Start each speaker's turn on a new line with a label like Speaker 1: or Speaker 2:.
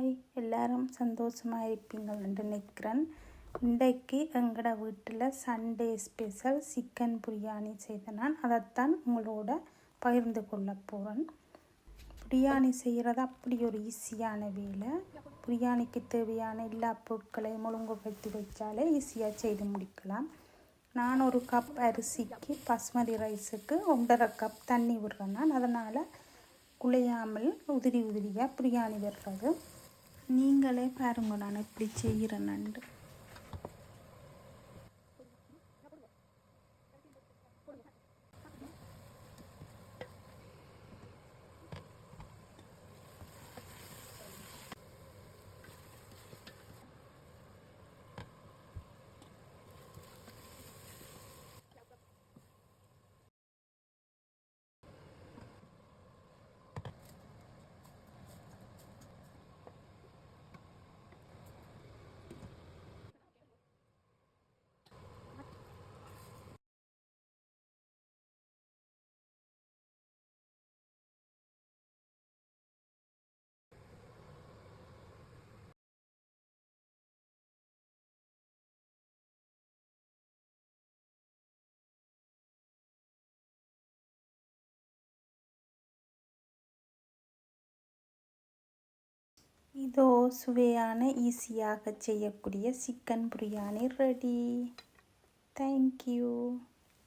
Speaker 1: Hi, எல்லாரும் சந்தோஷமாக இருப்பீங்கள்னு நினைக்கிறேன். இன்றைக்கு எங்களோட வீட்டில் சண்டே ஸ்பெஷல் சிக்கன் பிரியாணி செய்த நான் அதைத்தான் உங்களோட பகிர்ந்து கொள்ள போகிறேன். பிரியாணி செய்கிறது அப்படி ஒரு ஈஸியான வேலை. பிரியாணிக்கு தேவையான எல்லா பொருட்களையும் ஒழுங்குபடுத்தி வச்சாலே ஈஸியாக செய்து முடிக்கலாம். நான் ஒரு கப் அரிசிக்கு பாஸ்மதி ரைஸுக்கு 1.5 கப் தண்ணி விடுறேன். நான் அதனால் குழையாமல் உதிரியாக பிரியாணி வர்றது. நீங்களே பாருங்க நான் எப்படி செய்கிறேன்னு. இதோ சுவையான ஈஸியாக செய்யக்கூடிய சிக்கன் பிரியாணி ரெடி. தேங்க்யூ.